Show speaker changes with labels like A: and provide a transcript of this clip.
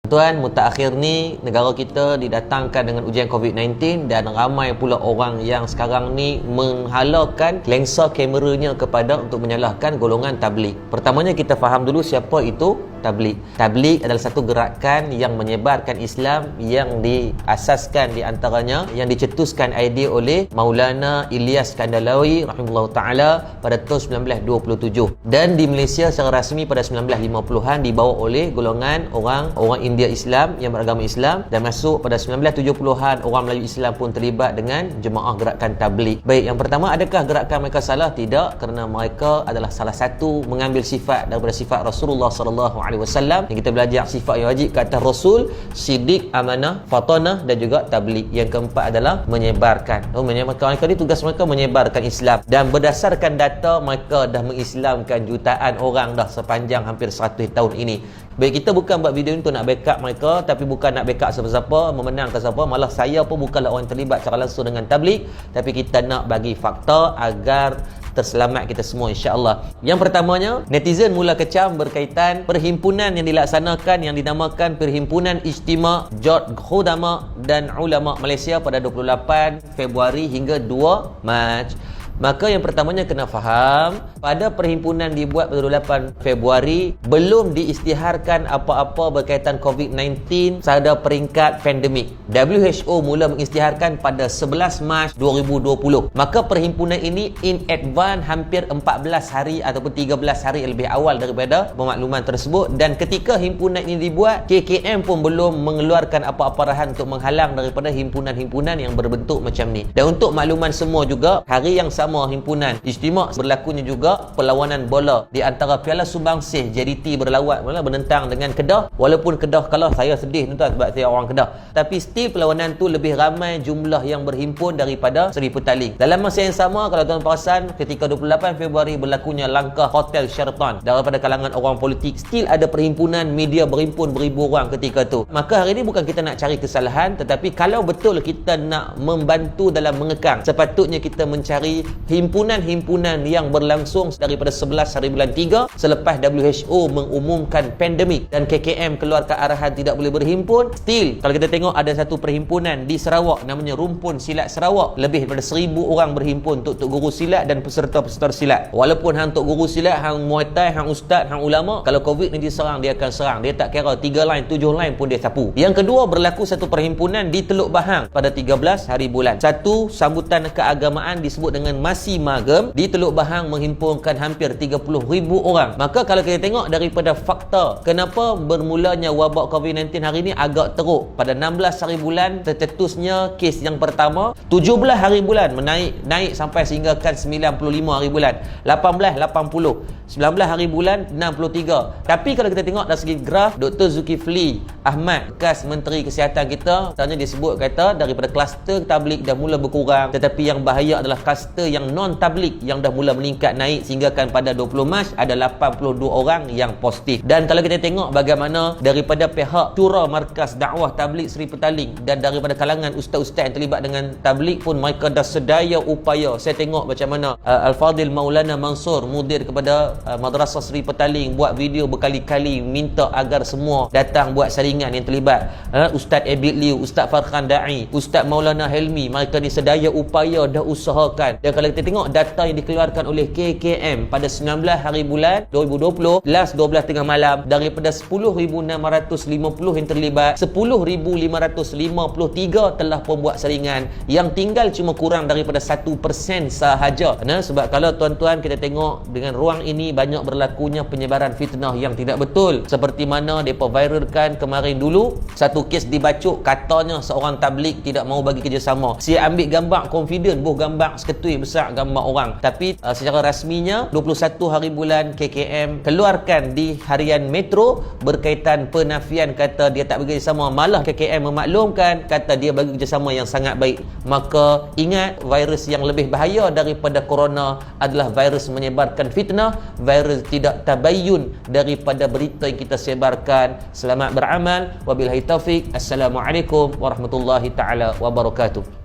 A: Tuan, mutakhir ni negara kita didatangkan dengan ujian COVID-19 dan ramai pula orang yang sekarang ni menghalalkan lensa kameranya kepada untuk menyalahkan golongan tabligh. Pertamanya kita faham dulu siapa itu tabligh. Tabligh adalah satu gerakan yang menyebarkan Islam yang diasaskan di antaranya, yang dicetuskan idea oleh Maulana Ilyas Kandalawi rahimahullah taala pada tahun 1927 dan di Malaysia secara rasmi pada 1950-an dibawa oleh golongan orang India Islam yang beragama Islam, dan masuk pada 1970-an orang Melayu Islam pun terlibat dengan jemaah gerakan tabligh. Baik, yang pertama, adakah gerakan mereka salah? Tidak, kerana mereka adalah salah satu mengambil sifat daripada sifat Rasulullah sallallahu alaihi wasallam, yang kita belajar sifat yang wajib ke atas Rasul: siddiq, amanah, fatanah dan juga tabligh. Yang keempat adalah menyebarkan. Menyebarkan mereka ni, tugas mereka menyebarkan Islam, dan berdasarkan data mereka dah mengislamkan jutaan orang dah sepanjang hampir 100 tahun ini. Baik, kita bukan buat video ni untuk nak backup mereka, tapi bukan nak backup siapa-siapa, memenangkan siapa. Malah saya pun bukanlah orang yang terlibat secara langsung dengan tabligh, tapi kita nak bagi fakta agar terselamat kita semua, insya-Allah. Yang pertamanya, netizen mula kecam berkaitan perhimpunan yang dilaksanakan yang dinamakan Perhimpunan Ijtima' Jot Khudama dan Ulama Malaysia pada 28 Februari hingga 2 Mac. Maka yang pertamanya kena faham, pada perhimpunan dibuat pada 28 Februari belum diisytiharkan apa-apa berkaitan COVID-19 pada peringkat pandemik. WHO mula mengisytiharkan pada 11 Mac 2020. Maka perhimpunan ini in advance hampir 14 hari ataupun 13 hari lebih awal daripada pemakluman tersebut, dan ketika himpunan ini dibuat, KKM pun belum mengeluarkan apa-apa arahan untuk menghalang daripada himpunan-himpunan yang berbentuk macam ni. Dan untuk makluman semua juga, hari yang sama himpunan Ijtima' berlakunya juga perlawanan bola di antara Piala Sumbangsih JDT berlawan menentang dengan Kedah. Walaupun Kedah kalah, saya sedih tuan sebab saya orang Kedah, tapi still perlawanan tu lebih ramai jumlah yang berhimpun daripada Seri Petaling. Dalam masa yang sama, kalau tuan perasan, ketika 28 Februari berlakunya langkah Hotel Sheraton daripada kalangan orang politik, still ada perhimpunan media berhimpun beribu orang ketika tu. Maka hari ini bukan kita nak cari kesalahan, tetapi kalau betul kita nak membantu dalam mengekang, sepatutnya kita mencari himpunan-himpunan yang berlangsung daripada 11 hari bulan 3 selepas WHO mengumumkan pandemik dan KKM keluarkan arahan tidak boleh berhimpun. Still, kalau kita tengok, ada satu perhimpunan di Sarawak namanya Rumpun Silat Sarawak, lebih daripada 1000 orang berhimpun untuk guru silat dan peserta-peserta silat. Walaupun hang tok guru silat, hang Muay Thai, hang ustaz, hang ulama, kalau COVID ni diserang, dia akan serang. Dia tak kira 3 line, 7 line pun dia sapu. Yang kedua, berlaku satu perhimpunan di Teluk Bahang pada 13 hari bulan. Satu sambutan keagamaan disebut dengan Masi Magem di Teluk Bahang menghimpunkan hampir 30,000 orang. Maka kalau kita tengok daripada fakta kenapa bermulanya wabak COVID-19 hari ini agak teruk, pada 16 hari bulan tercetusnya kes yang pertama, 17 hari bulan naik sampai sehinggakan 95 hari bulan, 18 80, 19 hari bulan 63. Tapi kalau kita tengok dari segi graf, Dr. Zulkifli Ahmad, bekas Menteri Kesihatan kita, tanya disebut kata daripada kluster tabligh dah mula berkurang, tetapi yang bahaya adalah kluster yang non-tabligh yang dah mula meningkat naik sehinggakan pada 20 Mac ada 82 orang yang positif. Dan kalau kita tengok bagaimana daripada pihak Syura Markas Dakwah Tabligh Seri Petaling dan daripada kalangan ustaz-ustaz yang terlibat dengan tabligh pun, mereka dah sedaya upaya. Saya tengok macam mana Al-Fadhil Maulana Mansur, mudir kepada Madrasah Seri Petaling, buat video berkali-kali minta agar semua datang buat saringan yang terlibat. Ustaz Abid Liu, Ustaz Farhan Da'i, Ustaz Maulana Helmi, mereka ni sedaya upaya dah usahakan. Dan kalau kita tengok data yang dikeluarkan oleh KKM pada 19 hari bulan 2020, last 12 tengah malam, daripada 10,650 yang terlibat, 10,553 telah pembuat saringan. Yang tinggal cuma kurang daripada 1% sahaja. Sebab kalau tuan-tuan kita tengok dengan ruang ini banyak berlakunya penyebaran fitnah yang tidak betul, seperti mana mereka viralkan kemarin dulu satu kes dibacuk, katanya seorang tabligh tidak mahu bagi kerjasama. Saya ambil gambar confident, gambar seketui besar gambar orang, tapi secara rasminya 21 hari bulan KKM keluarkan di harian Metro berkaitan penafian, kata dia tak bagi kerjasama. Malah KKM memaklumkan, kata dia bagi kerjasama yang sangat baik. Maka ingat, virus yang lebih bahaya daripada corona adalah virus menyebarkan fitnah, virus tidak tabayyun daripada berita yang kita sebarkan. Selamat beramal. Wabillahi taufik. Assalamualaikum warahmatullahi taala wabarakatuh.